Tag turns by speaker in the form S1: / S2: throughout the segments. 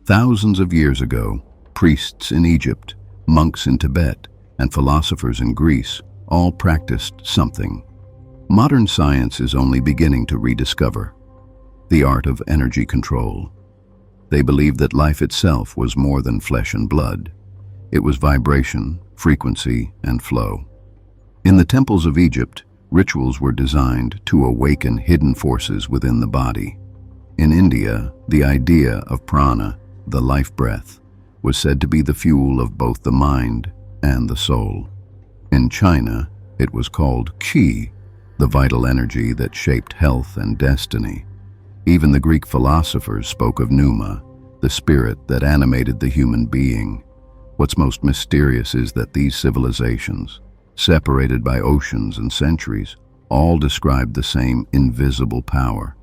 S1: Thousands of years ago, priests in Egypt, monks in Tibet, and philosophers in Greece all practiced something modern science is only beginning to rediscover: the art of energy control. They believed that life itself was more than flesh and blood. It was vibration, frequency, and flow. In the temples of Egypt, rituals were designed to awaken hidden forces within the body. In India, the idea of prana, the life breath, was said to be the fuel of both the mind and the soul. In China, it was called qi, the vital energy that shaped health and destiny. Even the Greek philosophers spoke of pneuma, the spirit that animated the human being. What's most mysterious is that these civilizations, separated by oceans and centuries, all described the same invisible power.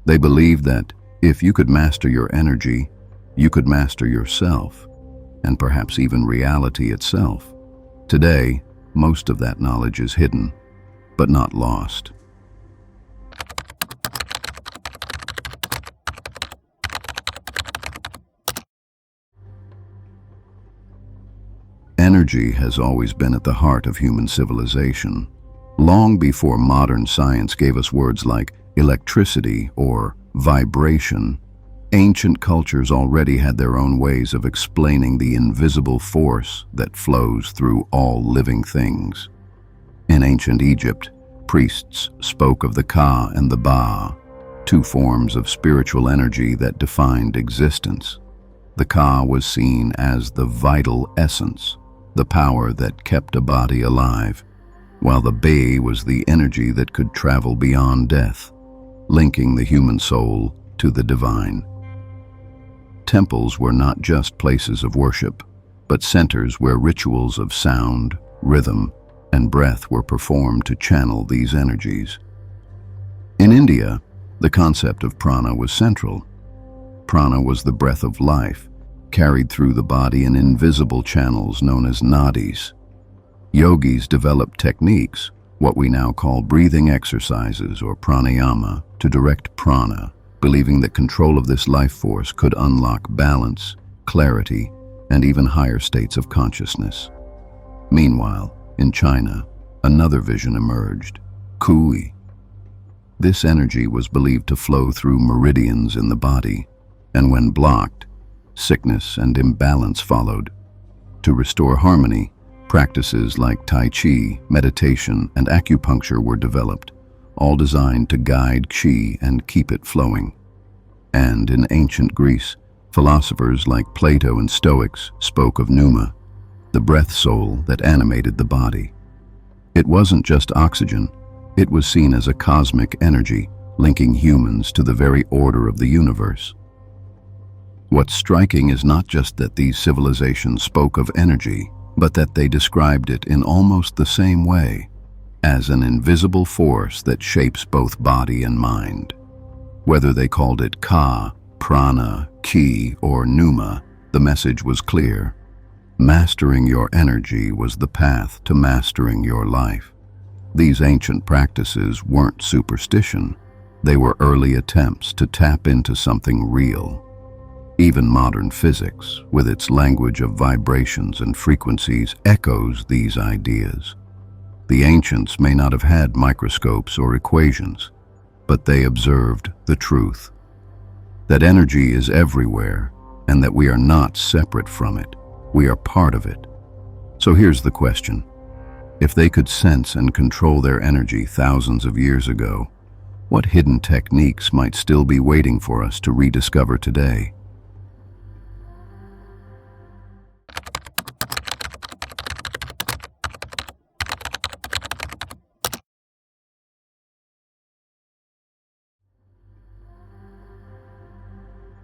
S1: They believed that if you could master your energy, you could master yourself, and perhaps even reality itself. Today, most of that knowledge is hidden, but not lost. Energy has always been at the heart of human civilization. Long before modern science gave us words like electricity or vibration, ancient cultures already had their own ways of explaining the invisible force that flows through all living things. In ancient Egypt, priests spoke of the Ka and the Ba, two forms of spiritual energy that defined existence. The Ka was seen as the vital essence, the power that kept a body alive, while the Ba was the energy that could travel beyond death, linking the human soul to the divine. Temples were not just places of worship, but centers where rituals of sound, rhythm, and breath were performed to channel these energies. In India, the concept of prana was central. Prana was the breath of life, carried through the body in invisible channels known as nadis. Yogis developed techniques, what we now call breathing exercises or pranayama, to direct prana, believing that control of this life force could unlock balance, clarity, and even higher states of consciousness. Meanwhile, in China, another vision emerged: Kui. This energy was believed to flow through meridians in the body, and when blocked, sickness and imbalance followed. To restore harmony, practices like Tai Chi, meditation, and acupuncture were developed, all designed to guide qi and keep it flowing. And in ancient Greece, philosophers like Plato and Stoics spoke of pneuma, the breath soul that animated the body. It wasn't just oxygen, it was seen as a cosmic energy, linking humans to the very order of the universe. What's striking is not just that these civilizations spoke of energy, but that they described it in almost the same way, as an invisible force that shapes both body and mind. Whether they called it Ka, prana, ki, or pneuma, the message was clear. Mastering your energy was the path to mastering your life. These ancient practices weren't superstition. They were early attempts to tap into something real. Even modern physics, with its language of vibrations and frequencies, echoes these ideas. The ancients may not have had microscopes or equations, but they observed the truth: that energy is everywhere, and that we are not separate from it. We are part of it. So here's the question. If they could sense and control their energy thousands of years ago, what hidden techniques might still be waiting for us to rediscover today?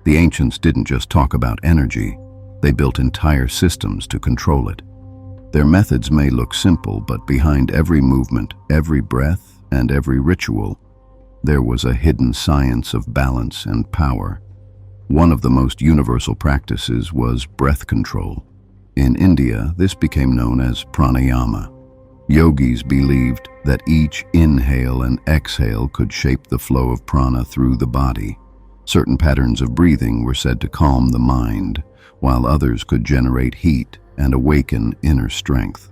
S1: The ancients didn't just talk about energy, they built entire systems to control it. Their methods may look simple, but behind every movement, every breath, and every ritual, there was a hidden science of balance and power. One of the most universal practices was breath control. In India, this became known as pranayama. Yogis believed that each inhale and exhale could shape the flow of prana through the body, Certain patterns of breathing were said to calm the mind, while others could generate heat and awaken inner strength.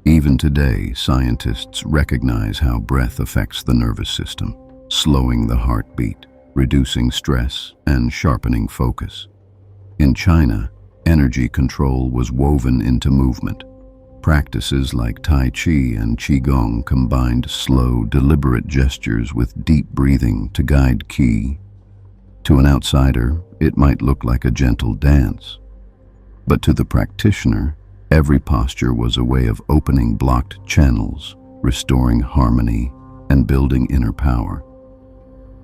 S1: Even today, scientists recognize how breath affects the nervous system, slowing the heartbeat, reducing stress, and sharpening focus. In China, energy control was woven into movement. Practices like Tai Chi and Qigong combined slow, deliberate gestures with deep breathing to guide qi. To an outsider, it might look like a gentle dance. But to the practitioner, every posture was a way of opening blocked channels, restoring harmony, and building inner power.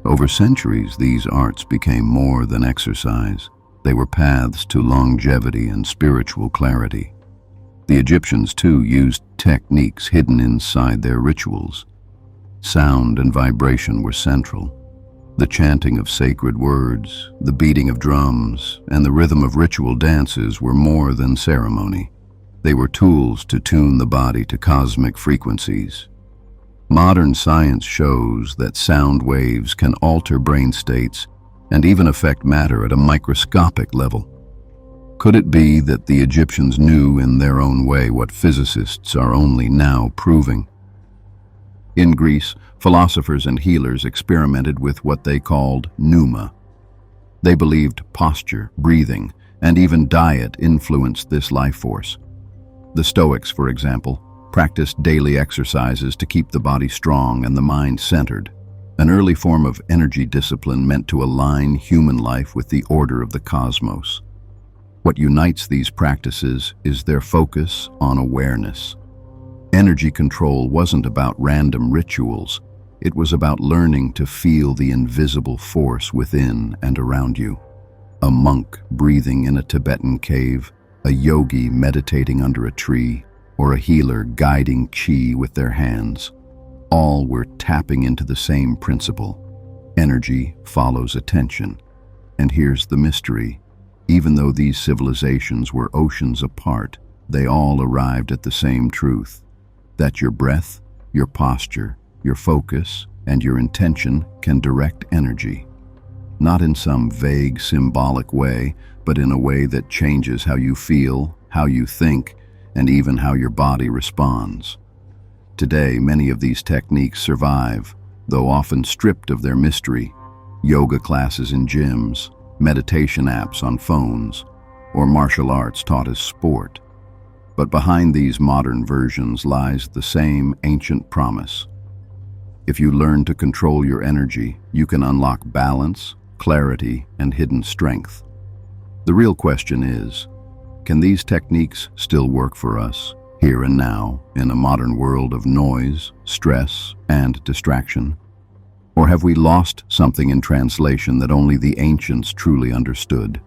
S1: Over centuries, these arts became more than exercise. They were paths to longevity and spiritual clarity. The Egyptians, too, used techniques hidden inside their rituals. Sound and vibration were central. The chanting of sacred words, the beating of drums, and the rhythm of ritual dances were more than ceremony. They were tools to tune the body to cosmic frequencies. Modern science shows that sound waves can alter brain states and even affect matter at a microscopic level. Could it be that the Egyptians knew in their own way what physicists are only now proving? In Greece, philosophers and healers experimented with what they called pneuma. They believed posture, breathing, and even diet influenced this life force. The Stoics, for example, practiced daily exercises to keep the body strong and the mind centered. An early form of energy discipline meant to align human life with the order of the cosmos. What unites these practices is their focus on awareness. Energy control wasn't about random rituals. It was about learning to feel the invisible force within and around you. A monk breathing in a Tibetan cave, a yogi meditating under a tree, or a healer guiding qi with their hands. All were tapping into the same principle. Energy follows attention. And here's the mystery. Even though these civilizations were oceans apart, they all arrived at the same truth, that your breath, your posture, your focus, and your intention can direct energy. Not in some vague, symbolic way, but in a way that changes how you feel, how you think, and even how your body responds. Today, many of these techniques survive, though often stripped of their mystery. Yoga classes in gyms, meditation apps on phones, or martial arts taught as sport. But behind these modern versions lies the same ancient promise. If you learn to control your energy, you can unlock balance, clarity, and hidden strength. The real question is, can these techniques still work for us, here and now, in a modern world of noise, stress, and distraction? Or have we lost something in translation that only the ancients truly understood?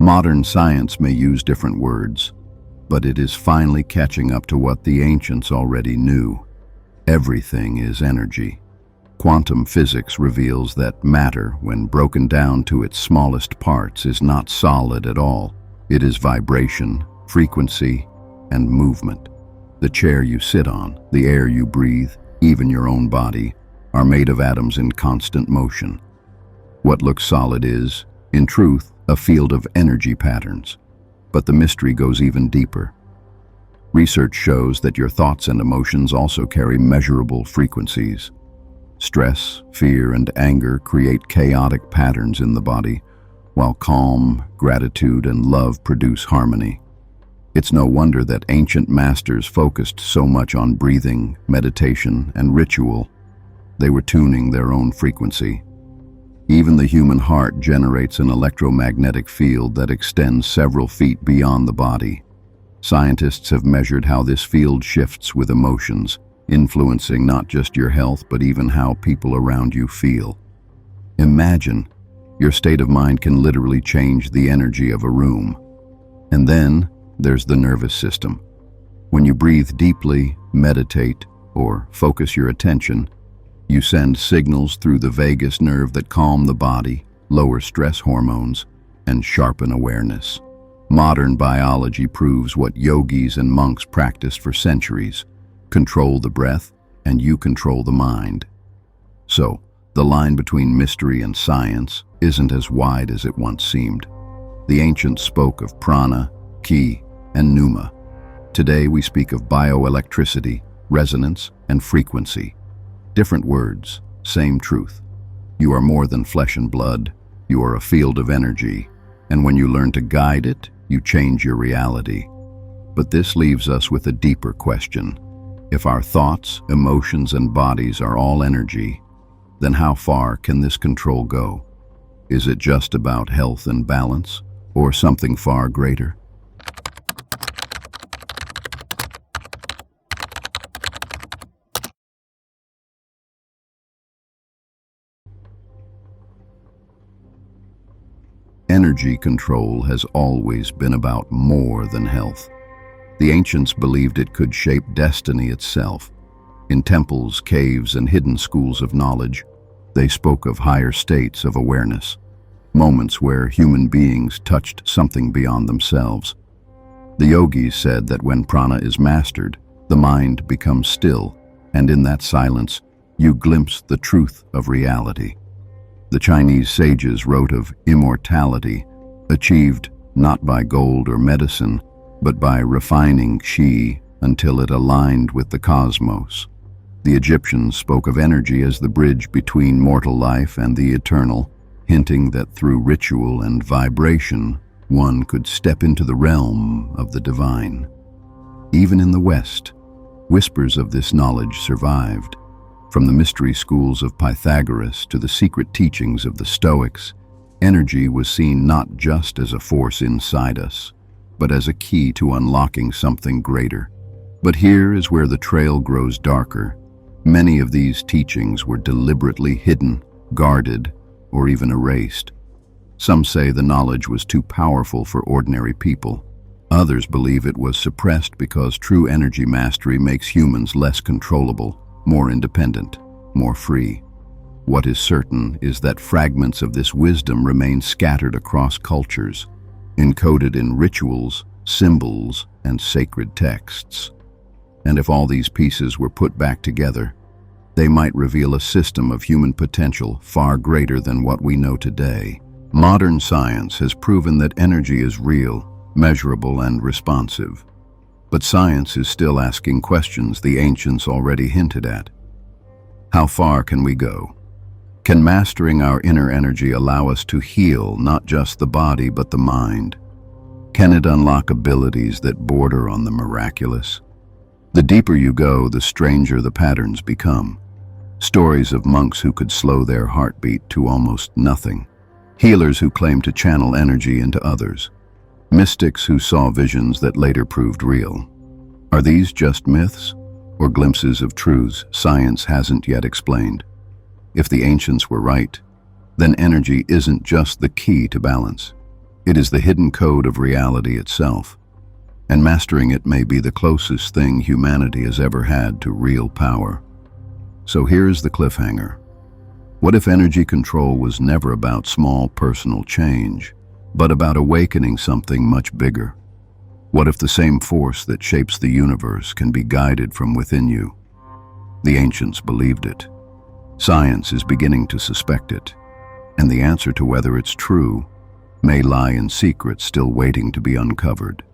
S1: Modern science may use different words, but it is finally catching up to what the ancients already knew. Everything is energy. Quantum physics reveals that matter, when broken down to its smallest parts, is not solid at all. It is vibration, frequency, and movement. The chair you sit on, the air you breathe, even your own body, are made of atoms in constant motion. What looks solid is, in truth, a field of energy patterns. But the mystery goes even deeper. Research shows that your thoughts and emotions also carry measurable frequencies. Stress, fear, and anger create chaotic patterns in the body, while calm, gratitude, and love produce harmony. It's no wonder that ancient masters focused so much on breathing, meditation, and ritual. They were tuning their own frequency. Even the human heart generates an electromagnetic field that extends several feet beyond the body. Scientists have measured how this field shifts with emotions, influencing not just your health but even how people around you feel. Imagine, your state of mind can literally change the energy of a room. And then there's the nervous system. When you breathe deeply, meditate, or focus your attention, you send signals through the vagus nerve that calm the body, lower stress hormones, and sharpen awareness. Modern biology proves what yogis and monks practiced for centuries: control the breath, and you control the mind. So, the line between mystery and science isn't as wide as it once seemed. The ancients spoke of prana, ki, and pneuma. Today we speak of bioelectricity, resonance, and frequency. Different words, same truth. You are more than flesh and blood. You are a field of energy, and when you learn to guide it, you change your reality. But this leaves us with a deeper question. If our thoughts, emotions, and bodies are all energy, then how far can this control go? Is it just about health and balance, or something far greater? Energy control has always been about more than health. The ancients believed it could shape destiny itself. In temples, caves, and hidden schools of knowledge, they spoke of higher states of awareness, moments where human beings touched something beyond themselves. The yogis said that when prana is mastered, the mind becomes still, and in that silence, you glimpse the truth of reality. The Chinese sages wrote of immortality, achieved not by gold or medicine, but by refining qi until it aligned with the cosmos. The Egyptians spoke of energy as the bridge between mortal life and the eternal, hinting that through ritual and vibration, one could step into the realm of the divine. Even in the West, whispers of this knowledge survived. From the mystery schools of Pythagoras to the secret teachings of the Stoics, energy was seen not just as a force inside us, but as a key to unlocking something greater. But here is where the trail grows darker. Many of these teachings were deliberately hidden, guarded, or even erased. Some say the knowledge was too powerful for ordinary people. Others believe it was suppressed because true energy mastery makes humans less controllable, more independent, more free. What is certain is that fragments of this wisdom remain scattered across cultures, encoded in rituals, symbols, and sacred texts. And if all these pieces were put back together, they might reveal a system of human potential far greater than what we know today. Modern science has proven that energy is real, measurable, and responsive. But science is still asking questions the ancients already hinted at. How far can we go? Can mastering our inner energy allow us to heal not just the body but the mind? Can it unlock abilities that border on the miraculous? The deeper you go, the stranger the patterns become. Stories of monks who could slow their heartbeat to almost nothing. Healers who claimed to channel energy into others. Mystics who saw visions that later proved real. Are these just myths, or glimpses of truths science hasn't yet explained? If the ancients were right, then energy isn't just the key to balance. It is the hidden code of reality itself, and mastering it may be the closest thing humanity has ever had to real power. So here's the cliffhanger. What if energy control was never about small personal change, but about awakening something much bigger? What if the same force that shapes the universe can be guided from within you? The ancients believed it. Science is beginning to suspect it, and the answer to whether it's true may lie in secrets still waiting to be uncovered.